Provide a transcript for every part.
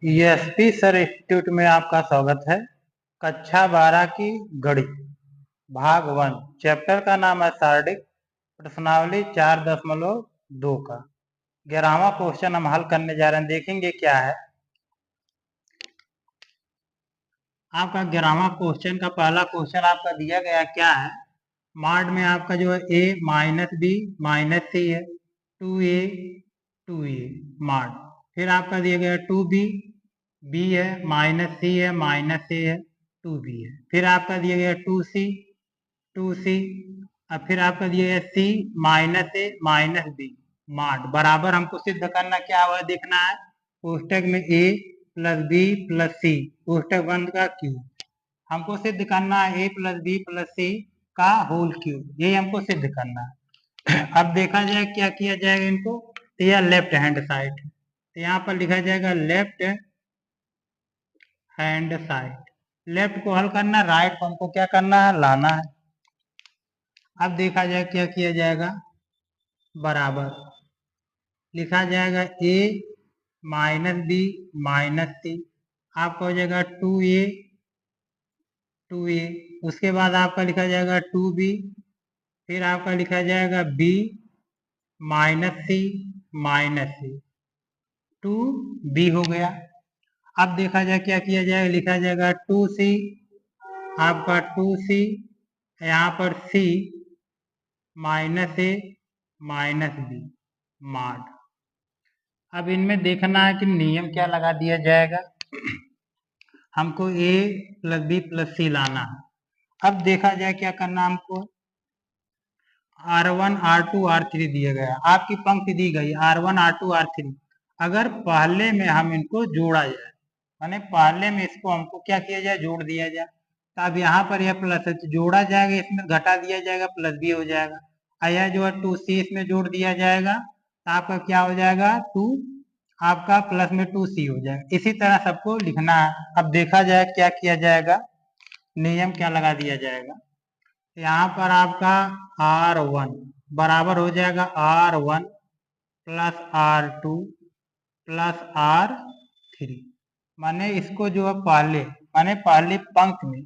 ESP sir institute में आपका स्वागत है। कक्षा 12 की गणित भाग 1 चैप्टर का नाम है शारीरिक प्रश्नावली 4.2 का 11वां क्वेश्चन हम हल करने जा रहे हैं। देखेंगे क्या है आपका 11वां क्वेश्चन का पहला क्वेश्चन आपका दिया गया क्या है। माड में आपका जो है a माइनस बी माइनस सी है 2a माड। फिर आपका दिया गया 2b b है माइनस सी है माइनस ए है 2b है। फिर आपका दिया गया 2c अब फिर आपका दिया गया c माइनस ए माइनस बी माड बराबर हमको सिद्ध करना क्या हुआ देखना है। कोष्टक में a प्लस बी प्लस सी कोष्टक बंद का क्यूब हमको सिद्ध करना है। a प्लस बी प्लस सी का होल क्यूब ये हमको सिद्ध करना है। अब देखा जाए क्या किया जाएगा इनको। तो यह लेफ्ट हैंड साइड तो यहाँ पर लिखा जाएगा लेफ्ट हैंड साइड। लेफ्ट को हल करना राइट को हमको क्या करना है लाना है। अब देखा जाए क्या किया जाएगा बराबर लिखा जाएगा a माइनस बी माइनस सी आपका हो जाएगा 2a उसके बाद आपका लिखा जाएगा 2b फिर आपका लिखा जाएगा b माइनस सी 2b हो गया। अब देखा जाए क्या किया जाएगा लिखा जाएगा 2c आपका 2c यहाँ पर c माइनस ए माइनस बी माड। अब इनमें देखना है कि नियम क्या लगा दिया जाएगा। हमको a प्लस बी प्लस सी लाना है। अब देखा जाए क्या करना हमको R1 R2 R3 दिया गया आपकी पंक्ति दी गई R1 R2 R3 अगर पहले में हम इनको जोड़ा जाए माने पहले में इसको हमको क्या किया जाए जोड़ दिया जाए। तो अब यहाँ पर यह प्लस है तो जोड़ा जाएगा इसमें घटा दिया जाएगा प्लस बी हो जाएगा। यह जो है 2c इसमें जोड़ दिया जाएगा तो आपका क्या हो जाएगा 2 आपका प्लस में 2c हो जाएगा। इसी तरह सबको लिखना है। अब देखा जाए क्या किया जाएगा नियम क्या लगा दिया जाएगा। यहाँ पर आपका R1 बराबर हो जाएगा R1 plus R2 plus R3 माने इसको जो है माने पहली पंक्ति में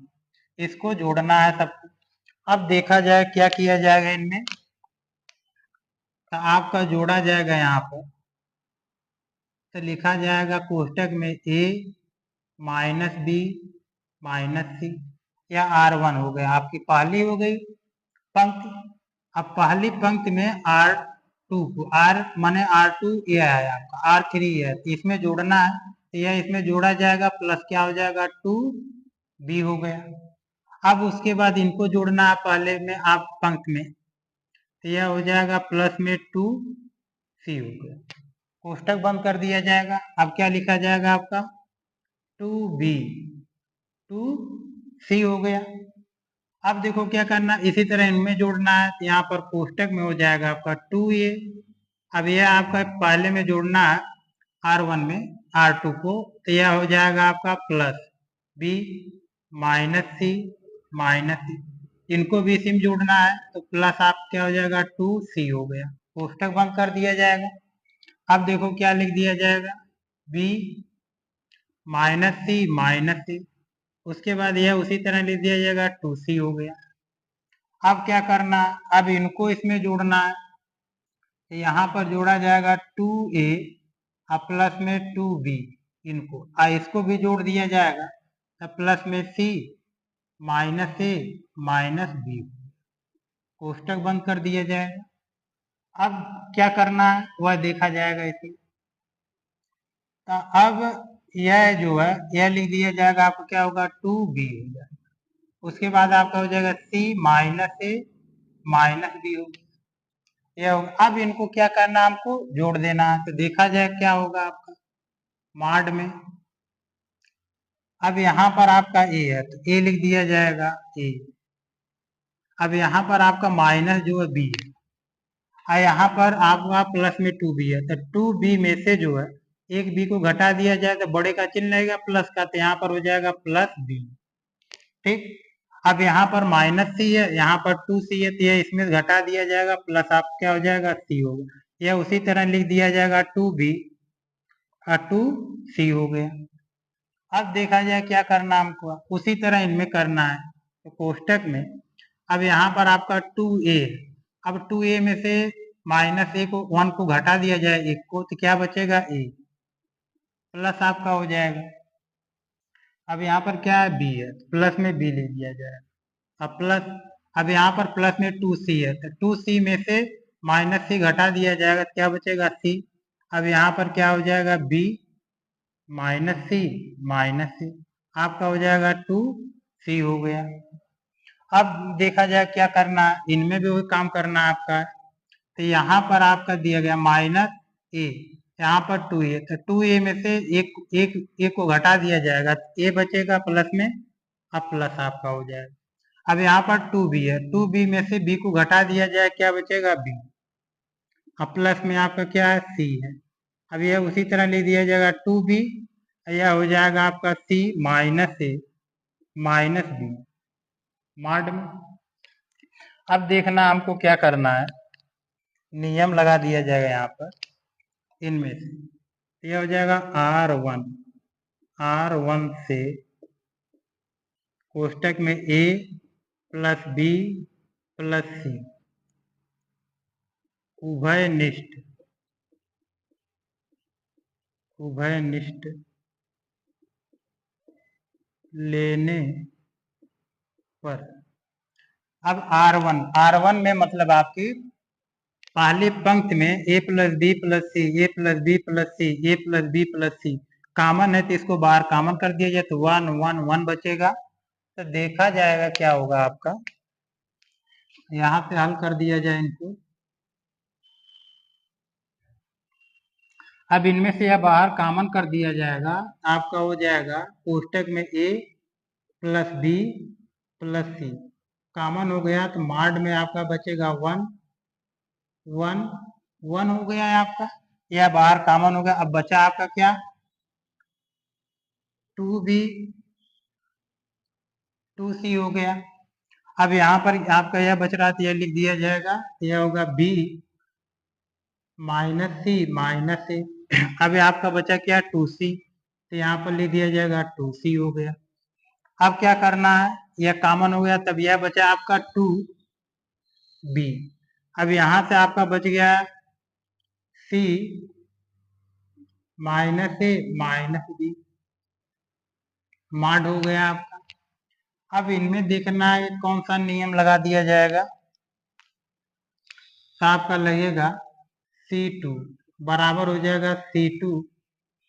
इसको जोड़ना है सबको। अब देखा जाए क्या किया जाएगा इनमें तो आपका जोड़ा जाएगा यहाँ पर तो लिखा जाएगा कोष्टक में a माइनस बी माइनस सी या R1 हो गया आपकी पहली हो गई पंक्ति। अब पहली पंक्ति में R2 को माने R2 ये है आपका R3 है तो इसमें जोड़ना है तो यह इसमें जोड़ा जाएगा प्लस क्या हो जाएगा 2b हो गया। अब उसके बाद इनको जोड़ना है पहले में आप पंक्ति में तो यह हो जाएगा प्लस में 2c हो गया। कोष्टक बंद कर दिया जाएगा। अब क्या लिखा जाएगा आपका 2b 2c हो गया। अब देखो क्या करना इसी तरह इनमें जोड़ना है तो यहाँ पर कोष्टक में हो जाएगा आपका 2a। अब यह आपका पहले में जोड़ना है R1 में R2 को तो यह हो जाएगा आपका प्लस b माइनस सी इनको भी इसी में जोड़ना है तो प्लस आप क्या हो जाएगा 2c हो गया। कोष्टक बंद कर दिया जाएगा। अब देखो क्या लिख दिया जाएगा b माइनस सी उसके बाद यह उसी तरह लिख दिया जाएगा 2c हो गया। अब क्या करना अब इनको इसमें जोड़ना है तो यहाँ पर जोड़ा जाएगा 2a और प्लस में 2b इनको इसको भी जोड़ दिया जाएगा तो प्लस में c माइनस ए माइनस बी कोष्टक बंद कर दिया जाएगा। अब क्या करना है वह देखा जाएगा इसे तो अब यह जो है यह लिख दिया जाएगा आपको क्या होगा 2b हो जाएगा। उसके बाद आपका हो जाएगा c माइनस ए माइनस बी होगा यह होगा। अब इनको क्या करना हमको जोड़ देना है तो देखा जाए क्या होगा आपका माड में। अब यहाँ पर आपका a है तो a लिख दिया जाएगा a। अब यहाँ पर आपका माइनस जो है b है और यहाँ पर आपका प्लस में 2b है तो 2b में से जो है एक b को घटा दिया जाए तो बड़े का चिन्ह रहेगा प्लस का तो यहाँ पर हो जाएगा प्लस b। ठीक। अब यहाँ पर माइनस सी है यहाँ पर 2c है तो यह इसमें घटा दिया जाएगा प्लस आप क्या हो जाएगा c होगा। यह उसी तरह लिख दिया जाएगा 2b और 2c हो गया। अब देखा जाए क्या करना हमको, उसी तरह इनमें करना है। तो कोष्टक में अब यहाँ पर आपका 2a है। अब 2a में से -a को 1 को घटा दिया जाए, 1 को, तो क्या बचेगा, a प्लस आपका हो जाएगा। अब यहाँ पर क्या है, b है, प्लस में b ले लिया जाए। अब प्लस, अब यहाँ पर प्लस में 2c है, तो 2c में से -c घटा दिया जाएगा, तो क्या बचेगा, c। अब यहाँ पर क्या हो जाएगा, b -c आपका हो जाएगा 2c हो गया। अब देखा जाए क्या करना है, इनमें भी वही काम करना है आपका। तो यहाँ पर आपका दिया गया -a, यहाँ पर 2a, तो 2a में से एक को घटा दिया जाएगा, a बचेगा प्लस में, अब प्लस आपका हो जाएगा। अब यहाँ पर 2b है, 2b में से b को घटा दिया जाए, क्या बचेगा, b, अब प्लस में आपका क्या है, c है। अब यह उसी तरह ले दिया जाएगा 2b, यह हो जाएगा आपका c -a -b माड में। अब देखना हमको क्या करना है, नियम लगा दिया जाएगा यहाँ पर इनमें से। यह हो जाएगा R1 से कोष्टक में a plus b plus c उभयनिष्ठ लेने पर। अब R1 में मतलब आपकी पहली पंक्ति में a plus b plus c, a plus b plus c, a plus b plus c common है, तो इसको बाहर कॉमन कर दिया जाए, तो 1 1 1 बचेगा। तो देखा जाएगा क्या होगा आपका, यहाँ से हल कर दिया जाए इनको। अब इनमें से यह बाहर कॉमन कर दिया जाएगा, आपका हो जाएगा कोष्टक में a plus b plus c common हो गया, तो माड में आपका बचेगा 1 1 1 हो गया है आपका, यह बाहर कॉमन हो गया। अब बचा आपका क्या, 2b 2c हो गया। अब यहाँ पर आपका यह बच रहा था, यह लिख दिया जाएगा, यह होगा b -c -a। अब आपका बचा क्या, 2c, तो यहाँ पर लिख दिया जाएगा 2c हो गया। अब क्या करना है, यह कॉमन हो गया, तब यह बचा आपका 2b। अब यहाँ से आपका बच गया c -a -b माड हो गया आपका। अब इनमें देखना है कौन सा नियम लगा दिया जाएगा, तो आपका लगेगा C2 बराबर हो जाएगा C2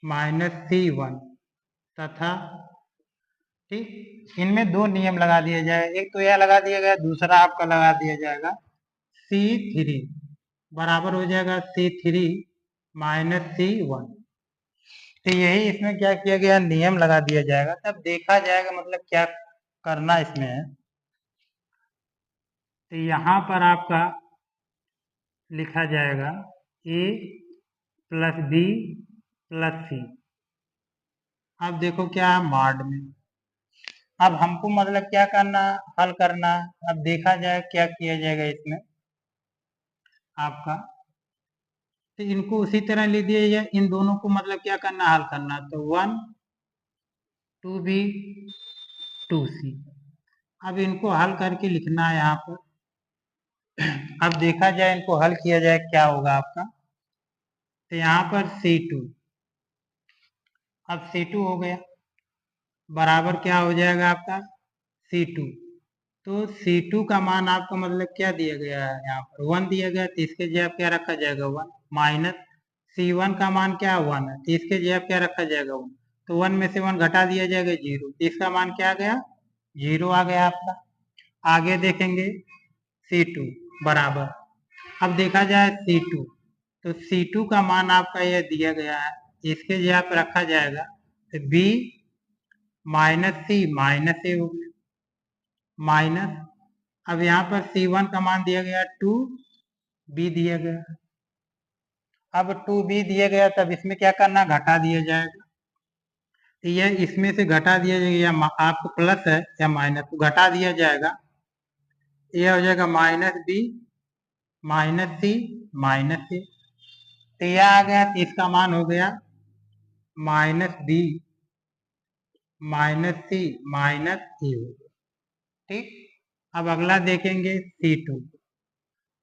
-C1 तथा, ठीक, इनमें दो नियम लगा दिया जाएगा, एक तो यह लगा दिया गया, दूसरा आपका लगा दिया जाएगा C3 बराबर हो जाएगा C3 -C1। तो यही इसमें क्या किया गया, नियम लगा दिया जाएगा, तब देखा जाएगा मतलब क्या करना इसमें है। तो यहाँ पर आपका लिखा जाएगा a प्लस बी प्लस सी। अब देखो क्या है, माड में। अब हमको मतलब क्या करना, हल करना। अब देखा जाए क्या किया जाएगा इसमें आपका, तो इनको उसी तरह ले दिया जाए, इन दोनों को मतलब क्या करना, हल करना। तो 1 2b 2c, अब इनको हल करके लिखना है यहाँ पर। अब देखा जाए इनको हल किया जाए क्या होगा आपका, तो यहाँ पर C2, अब C2 हो गया बराबर क्या हो जाएगा आपका C2। तो C2 का मान आपका मतलब क्या दिया गया है, यहाँ पर 1 दिया गया, तो इसके जगह क्या रखा जाएगा 1 माइनस C1 का मान क्या 1 है, तो इसके जगह क्या रखा जाएगा 1, तो 1 में से 1 घटा दिया जाएगा 0, तो इसका मान क्या आ गया 0 आ गया आपका। आगे देखेंगे C2 बराबर, अब देखा जाए C2, तो C2 का मान आपका यह दिया गया है, इसके जगह पर रखा जाएगा, तो B -C -A हो गया माइनस, अब यहाँ पर C1 का मान दिया गया 2b दिया गया, अब 2b दिया गया, तब इसमें क्या करना, घटा दिया जाएगा। तो यह इसमें से घटा दिया जाएगा, या आपको प्लस है या माइनस, तो घटा दिया जाएगा, यह हो जाएगा -b -c -a। तो यह आ गया, तो इसका मान हो गया -b माइनस ए हो गया। ठीक, अब अगला देखेंगे C2।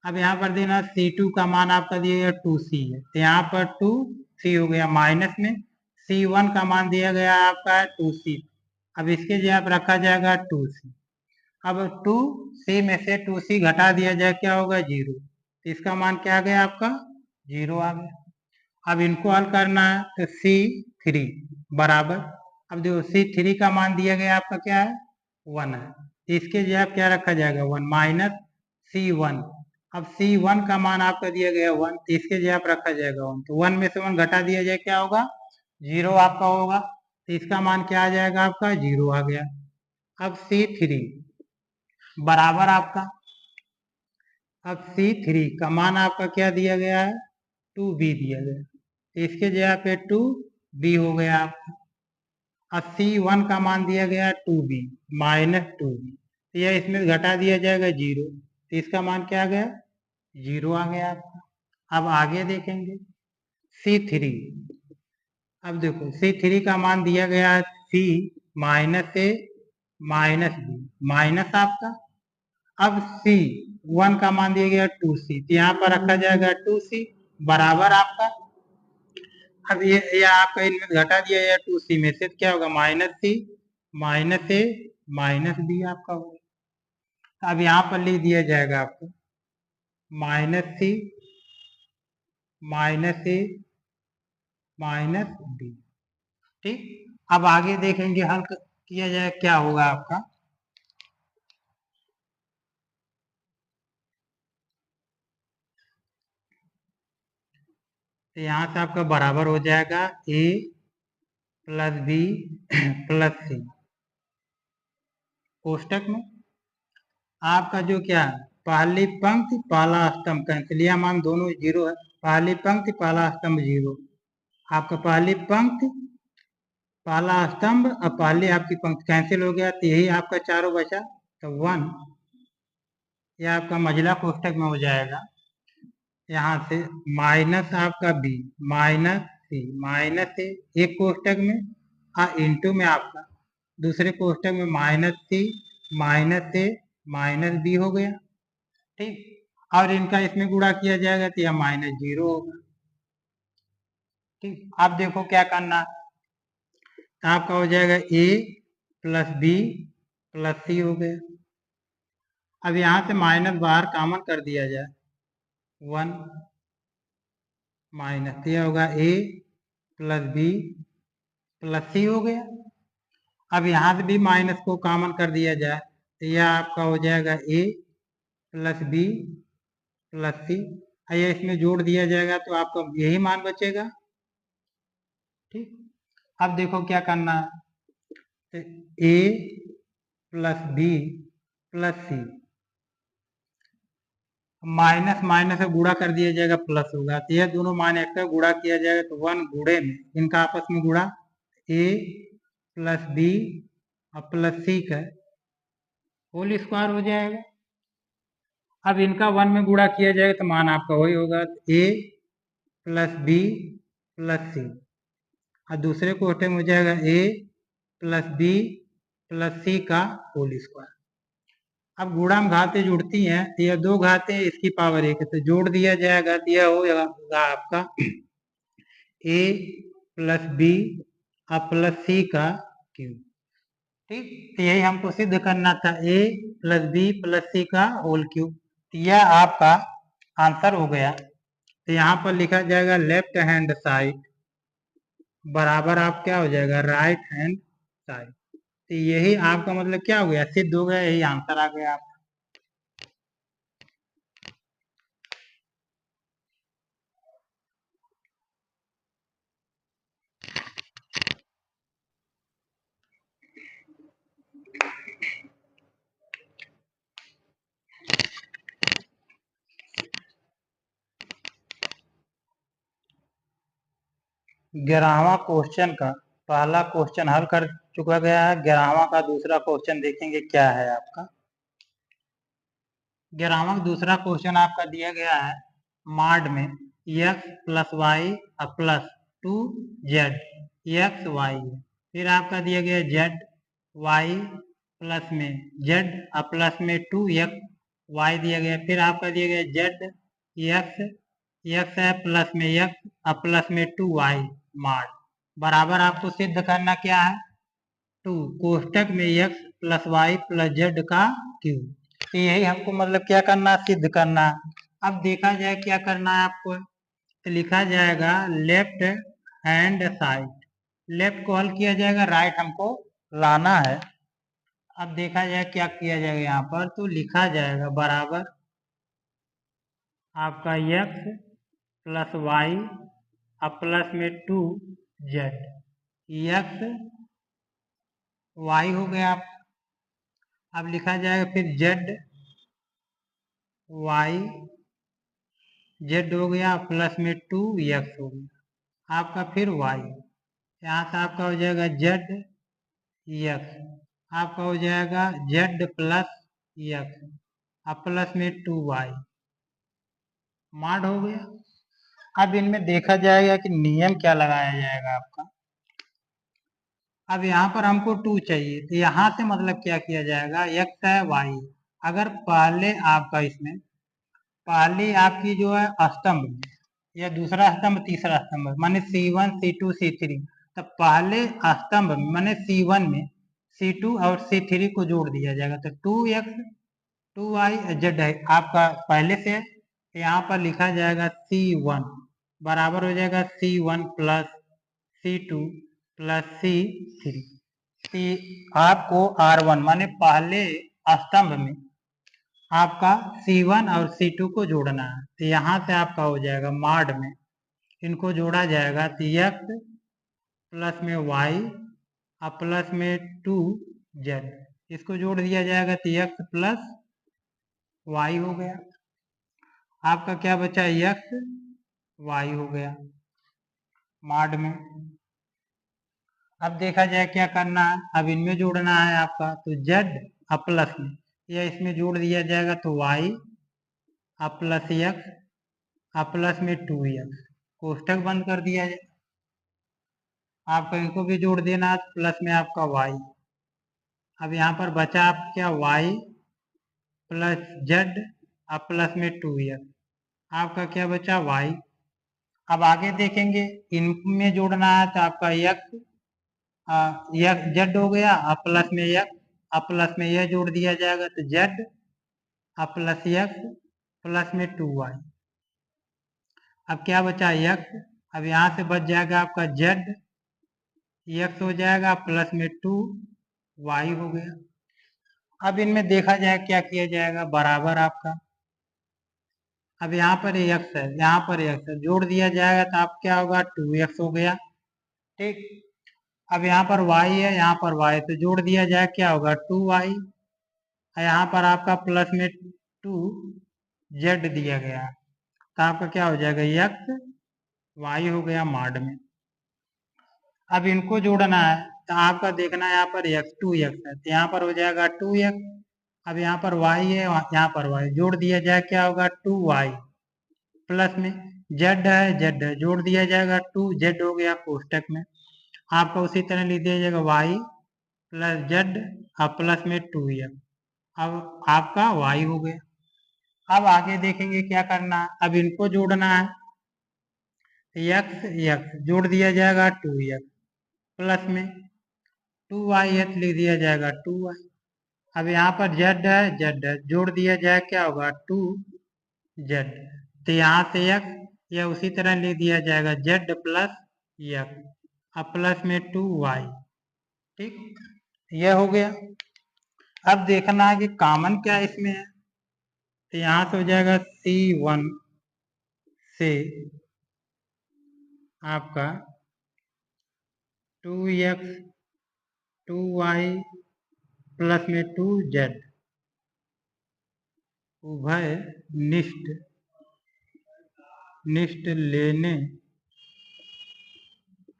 अब यहाँ पर देना C2 का मान आपका दिया गया 2C है, तो यहाँ पर 2C हो गया, माइनस में C1 का मान दिया गया आपका 2C। अब इसके जगह पर रखा जाएगा 2C। अब 2C में से 2C घटा दिया जाए, क्या होगा 0, तो इसका मान क्या आ गया आपका 0 आ गया। अब इनको हल करना है, तो C3 बराबर, अब देखो C3 का मान दिया गया आपका क्या है 1 है, तो इसके जगह क्या रखा जाएगा 1 माइनस C1। अब C1 का मान आपका दिया गया 1, तो इसके जगह पर रखा जाएगा 1, तो 1 में से 1 घटा दिया जाए क्या होगा 0 आपका होगा, तो इसका मान क्या आ जाएगा आपका 0 आ गया। अब C3 बराबर आपका, अब C3 का मान आपका क्या दिया गया है 2B दिया गया, तो इसके जगह पे 2B हो गया आपका। अब C1 का मान दिया गया 2B माइनस 2B, तो यह इसमें घटा दिया जाएगा 0, तो इसका मान क्या आ गया 0 आ गया आपका। अब आगे देखेंगे C3। अब देखो C3 का मान दिया गया है C minus A minus B minus आपका, अब C1 का मान दिया गया 2C, तो यहाँ पर रखा जाएगा 2C बराबर आपका। अब ये आपका इनमें घटा दिया गया 2C में से, तो क्या होगा minus C minus A minus B आपका होगा। अब यहाँ पर लिख दिया जाएगा आपको minus C minus A minus B। ठीक, अब आगे देखेंगे हल किया जाए क्या होगा आपका। तो यहाँ से आपका बराबर हो जाएगा A plus B plus C, कोष्टक में आपका जो क्या है पहली पंक्ति पहला स्तंभ कैंसिल, यह मान दोनों 0 है, पहली पंक्ति पहला स्तंभ 0, आपका पहली पंक्ति पहला स्तंभ और पहली आपकी पंक्ति कैंसिल हो गया, तो यही आपका चारों बचा, तो 1 यह आपका मझला कोष्टक में हो जाएगा। यहाँ से माइनस आपका B minus C minus A एक कोष्टक में और इंटू में आपका दूसरे कोष्टक में minus C minus A minus B हो गया। ठीक, और इनका इसमें गुणा किया जाएगा तो यह माइनस 0 होगा। ठीक, अब देखो क्या करना, तो आपका हो जाएगा A plus B plus C हो गया। अब यहाँ से माइनस बाहर कॉमन कर दिया जाए 1 माइनस, यह होगा A plus B plus C हो गया। अब यहाँ से भी माइनस को कॉमन कर दिया जाए, तो यह आपका हो जाएगा A plus B plus C, यह इसमें जोड़ दिया जाएगा तो आपका यही मान बचेगा। ठीक, अब देखो क्या करना है, तो A plus B plus C minus minus से गुणा कर दिया जाएगा प्लस होगा, तो यह दोनों मान एक गुणा किया जाएगा, तो 1 गुणे में इनका आपस में गुणा A प्लस B और प्लस C का होल स्क्वायर हो जाएगा। अब इनका 1 में गुणा किया जाएगा तो मान आपका वही होगा A plus B plus C, और दूसरे कोष्टक में हो जाएगा A plus B plus C का होल स्क्वायर। अब गुणा में घातें जुड़ती हैं, तो यह 2 घातें इसकी पावर 1 है, तो जोड़ दिया जाएगा तो यह होगा आपका A प्लस B और प्लस C का क्यूब। ठीक, तो यही हमको सिद्ध करना था A plus B plus C का होल क्यूब, तो यह आपका आंसर हो गया। तो यहाँ पर लिखा जाएगा लेफ्ट हैंड साइड बराबर आप क्या हो जाएगा राइट हैंड साइड, तो यही आपका मतलब क्या हो गया सिद्ध हो गया, यही आंसर आ गया आपका। ग्यारहवां क्वेश्चन का पहला क्वेश्चन हल कर चुका गया है, ग्यारहवां का दूसरा क्वेश्चन देखेंगे क्या है आपका। ग्यारहवां दूसरा क्वेश्चन आपका दिया गया है माड में x plus y plus 2z x y है, फिर आपका दिया गया जेड वाई प्लस में जेड और प्लस में 2x वाई दिया गया। फिर आपका दिया गया जेड एक्स एक्स है प्लस में एक्स और प्लस में 2y माड बराबर आपको सिद्ध करना क्या है 2 कोष्टक में x plus y plus z का क्यूब। तो यही हमको मतलब क्या करना सिद्ध करना। अब देखा जाए क्या करना है आपको, तो लिखा जाएगा लेफ्ट हैंड साइड, लेफ्ट को हल किया जाएगा राइट हमको लाना है। अब देखा जाए क्या किया जाएगा यहाँ पर, तो लिखा जाएगा बराबर आपका x प्लस वाई अब प्लस में 2z x वाई हो गया। अब लिखा जाएगा फिर जेड वाई जेड हो गया प्लस में 2x हो गया आपका फिर y। यहाँ से आपका हो जाएगा जेड एक्स आपका हो जाएगा जेड प्लस एक्स अब प्लस में 2y माड हो गया। अब इनमें देखा जाएगा कि नियम क्या लगाया जाएगा आपका। अब यहाँ पर हमको 2 चाहिए तो यहाँ से मतलब क्या किया जाएगा x है y, अगर पहले आपका इसमें पहली आपकी जो है स्तंभ या दूसरा स्तंभ तीसरा स्तंभ माने C1 C2 C3, तो पहले स्तंभ माने C1 में C2 और C3 को जोड़ दिया जाएगा तो 2x 2y z है आपका पहले से है। यहाँ पर लिखा जाएगा C1 बराबर हो जाएगा C1 plus C2 plus C3। आपको R1 माने पहले स्तंभ में आपका C1 और C2 को जोड़ना है तो यहाँ से आपका हो जाएगा माड में इनको जोड़ा जाएगा तो x प्लस में y और प्लस में 2z इसको जोड़ दिया जाएगा तो x प्लस y हो गया। आपका क्या बचा x y हो गया माड में। अब देखा जाए क्या करना है, अब इनमें जोड़ना है आपका तो z और प्लस में या इसमें जोड़ दिया जाएगा तो y और प्लस x और प्लस में 2x कोष्टक बंद कर दिया जाए। आपका इनको भी जोड़ देना है प्लस में आपका y। अब यहाँ पर बचा आप क्या y प्लस जेड और प्लस में 2x आपका क्या बचा y। अब आगे देखेंगे इनमें जोड़ना है तो आपका x जेड हो गया और प्लस में x और प्लस में यह जोड़ दिया जाएगा तो जेड और प्लस x प्लस में 2y। अब क्या बचा x, अब यहाँ से बच जाएगा आपका जेड एक्स हो जाएगा प्लस में 2y हो गया। अब इनमें देखा जाए क्या किया जाएगा बराबर आपका, अब यहाँ पर x है यहाँ पर x है जोड़ दिया जाएगा तो आप क्या होगा 2x हो गया ठीक। अब यहाँ पर y है यहाँ पर y तो जोड़ दिया जाए क्या होगा 2y, यहाँ पर आपका प्लस में 2z दिया गया तो आपका क्या हो जाएगा x y हो गया माड में। अब इनको जोड़ना है तो आपका देखना है यहाँ पर x है तो यहाँ पर हो जाएगा 2x। अब यहाँ पर y है यहाँ पर y जोड़ दिया जाए क्या होगा 2y प्लस में z है जोड़ दिया जाएगा 2z हो गया कोष्टक में। आपका उसी तरह लिख दिया जाएगा y प्लस z और प्लस में 2x अब आपका y हो गया। अब आगे देखेंगे क्या करना है, अब इनको जोड़ना है x जोड़ दिया जाएगा 2x प्लस में 2y लिख दिया जाएगा 2y। अब यहाँ पर z है जोड़ दिया जाए क्या होगा 2z तो यहाँ से x या उसी तरह लिख दिया जाएगा z प्लस x अब प्लस में 2y ठीक यह हो गया। अब देखना है कि कॉमन क्या इसमें है तो यहाँ से हो जाएगा C1 से आपका 2x 2y प्लस में 2z उभय निष्ठ लेने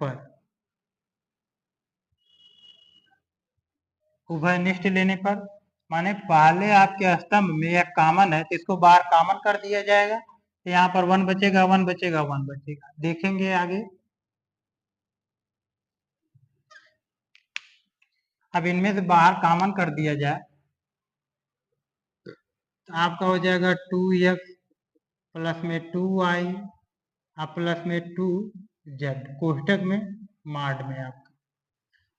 पर उभय निष्ठ लेने पर माने पहले आपके स्तंभ में एक कॉमन है तो इसको बाहर कॉमन कर दिया जाएगा तो यहाँ पर 1 बचेगा 1 बचेगा 1 बचेगा। देखेंगे आगे अब इनमें से बाहर कॉमन कर दिया जाए तो आपका हो जाएगा 2x प्लस में 2y और प्लस में 2z कोष्टक में माड में आपका।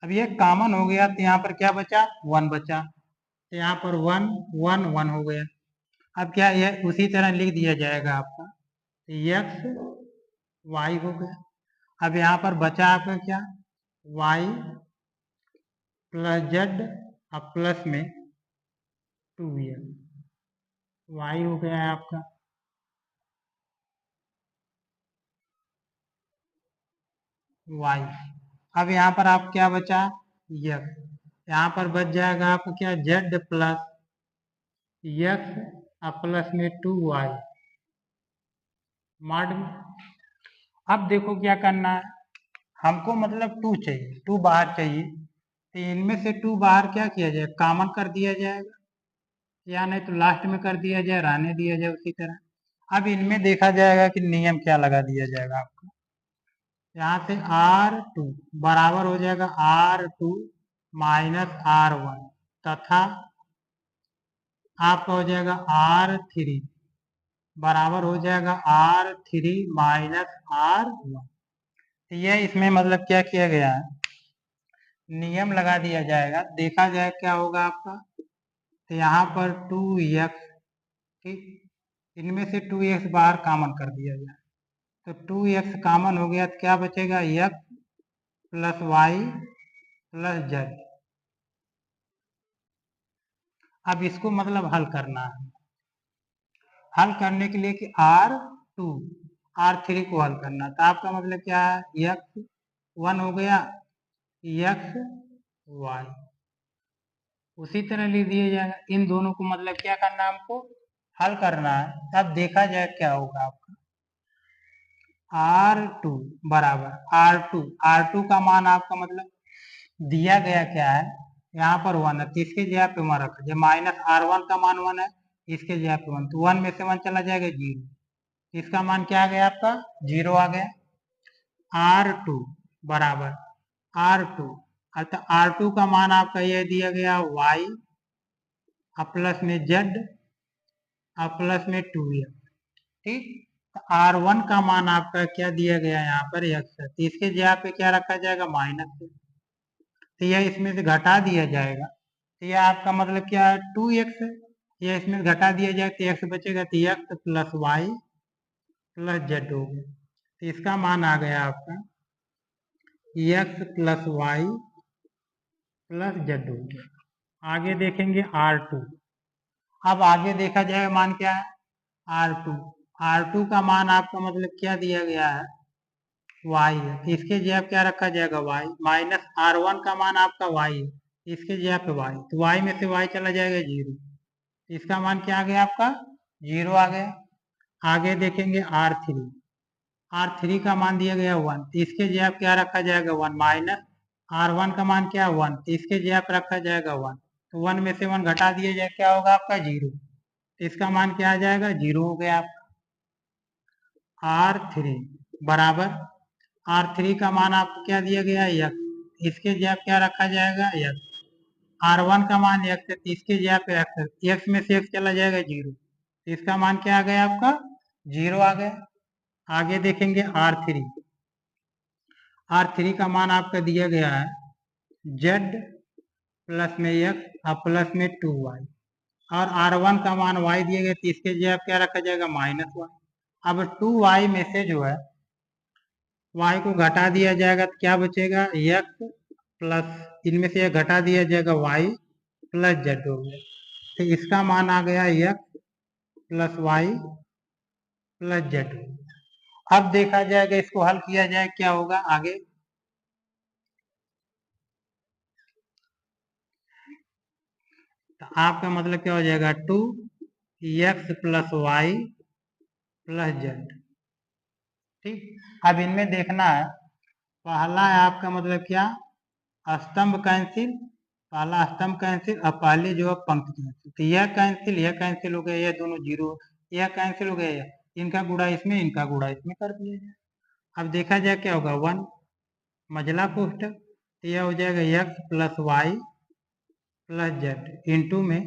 अब ये कॉमन हो गया तो यहाँ पर क्या बचा 1 बचा, तो यहाँ पर 1 1 1 हो गया। अब क्या यह उसी तरह लिख दिया जाएगा आपका x y हो गया। अब यहाँ पर बचा आपका क्या y प्लस जेड और प्लस में 2x y हो गया है आपका। y अब यहाँ पर आप क्या बचा x, यहाँ पर बच जाएगा आपका क्या z प्लस x और प्लस में 2y माड में। अब देखो क्या करना है, हमको मतलब 2 चाहिए, 2 बाहर चाहिए, तो इनमें से 2 बाहर क्या किया जाए कॉमन कर दिया जाएगा, या नहीं तो लास्ट में कर दिया जाए रहने दिया जाए उसी तरह। अब इनमें देखा जाएगा कि नियम क्या लगा दिया जाएगा आपको, यहाँ से R2 बराबर हो जाएगा R2 माइनस R1 तथा आपका हो जाएगा R3 बराबर हो जाएगा R3 माइनस R1। तो यह इसमें मतलब क्या किया गया है नियम लगा दिया जाएगा, देखा जाए क्या होगा आपका। तो यहाँ पर 2x, ठीक, इनमें से 2x बाहर कॉमन कर दिया जाए तो 2x कॉमन हो गया तो क्या बचेगा x plus y plus z. अब इसको मतलब हल करना है, हल करने के लिए कि R2 R3 को हल करना, तो आपका मतलब क्या है x 1 हो गया x y उसी तरह लिख दिया जाएगा। इन दोनों को मतलब क्या करना है हमको हल करना है, तब देखा जाए क्या होगा आपका R2 बराबर R2 का मान आपका मतलब दिया गया क्या है यहाँ पर 1 है तो इसके जगह पे 1 रखा जाए, माइनस R1 का मान 1 है इसके जगह पे 1, तो 1 में से 1 चला जाएगा 0, इसका मान क्या आ गया आपका 0 आ गया। R2 बराबर R2 अर्थात R2 का मान आपका यह दिया गया y प्लस में z और प्लस में 2x, ठीक। तो R1 का मान आपका क्या दिया गया यहाँ पर x है, तो इसके जगह पे क्या रखा जाएगा माइनस, तो यह इसमें से घटा दिया जाएगा, तो यह आपका मतलब क्या है 2x है, यह इसमें घटा दिया जाए तो x बचेगा, तो x plus y plus z हो गया, तो इसका मान आ गया आपका x plus y plus z हो गया। आगे देखेंगे R2, अब आगे देखा जाएगा मान क्या है R2 का मान आपका मतलब क्या दिया गया है y है, इसके जगह क्या रखा जाएगा y, माइनस R1 का मान आपका y है, इसके जगह पे y, तो y में से y चला जाएगा 0, इसका मान क्या आ गया आपका 0 आ गया। आगे देखेंगे R3 का मान दिया गया 1, तो इसके जगह क्या रखा जाएगा 1, माइनस R1 का मान क्या 1, तो इसके जगह पे रखा जाएगा 1, तो 1 में से 1 घटा दिया जाए क्या होगा आपका 0, तो इसका मान क्या आ जाएगा 0 हो गया आपका। R3 बराबर R3 का मान आपको क्या दिया गया है x, इसके जगह क्या रखा जाएगा x, R1 का मान x है तो इसके जगह पे x में से x चला जाएगा 0, तो इसका मान क्या आ गया आपका 0 आ गया। आगे देखेंगे R3 का मान आपका दिया गया है z प्लस में x और प्लस में 2y, और R1 का मान y दिया गया तो इसके जगह क्या रखा जाएगा माइनस y। अब 2y में से जो है y को घटा दिया जाएगा तो क्या बचेगा x प्लस इनमें से घटा दिया जाएगा y प्लस जेड हो गया, तो इसका मान आ गया x plus y plus z. अब देखा जाएगा इसको हल किया जाए क्या होगा आगे, तो आपका मतलब क्या हो जाएगा 2x plus y plus Z, ठीक। अब इनमें देखना है पहला है आपका मतलब क्या स्तंभ कैंसिल, पहला स्तंभ कैंसिल और पहले जो है पंक्ति कैंसिल, तो यह कैंसिल हो गया, यह दोनों 0, यह कैंसिल हो गया, इनका गुणा इसमें इनका गुणा इसमें कर दिया जाए। अब देखा जाए क्या होगा 1 मझला कोष्टक, तो यह हो जाएगा x plus y plus z into में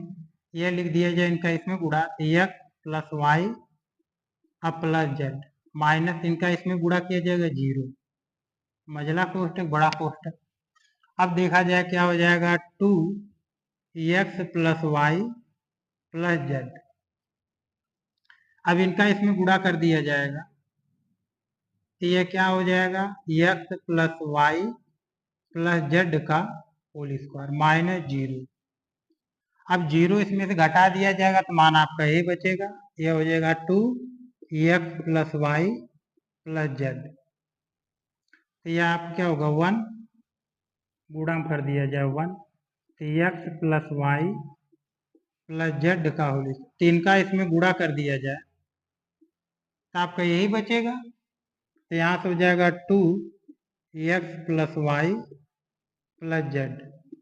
ये लिख दिया जाए इनका इसमें गुणा एक्स प्लस वाई अब प्लस जेड माइनस इनका इसमें गुणा किया जाएगा 0 मझला कोष्टक बड़ा कोष्टक। अब देखा जाए क्या हो जाएगा 2x plus y plus z. अब इनका इसमें गुणा कर दिया जाएगा तो ये क्या हो जाएगा x plus y plus z का होल स्क्वायर माइनस 0। अब 0 इसमें से घटा दिया जाएगा तो मान आपका यही बचेगा ये हो जाएगा 2x plus y plus Z. तो यह आप क्या होगा 1 गुणा कर दिया जाए 1 तो x plus y plus z का होल तो इनका इसमें गुणा कर दिया जाए तो आपका यही बचेगा तो यहाँ से हो जाएगा 2x plus y plus Z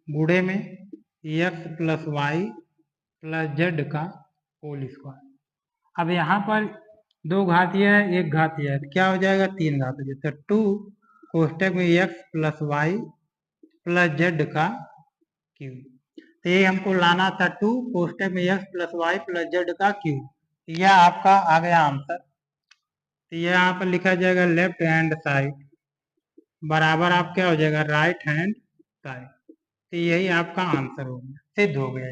गुणे में x plus y plus z का होल स्क्वायर। अब यहाँ पर 2 घातीय है 1 घातीय है तो क्या हो जाएगा 3 घातीय तो 2 कोष्टक में x plus y plus z का क्यूब। तो ये हमको लाना था 2 कोष्टक में x plus y plus z का क्यूब। यह आपका आ गया आंसर। तो ये यहाँ पर लिखा जाएगा लेफ्ट हैंड साइड बराबर आप क्या हो जाएगा राइट हैंड साइड। तो यही आपका आंसर हो गया सिद्ध हो गया।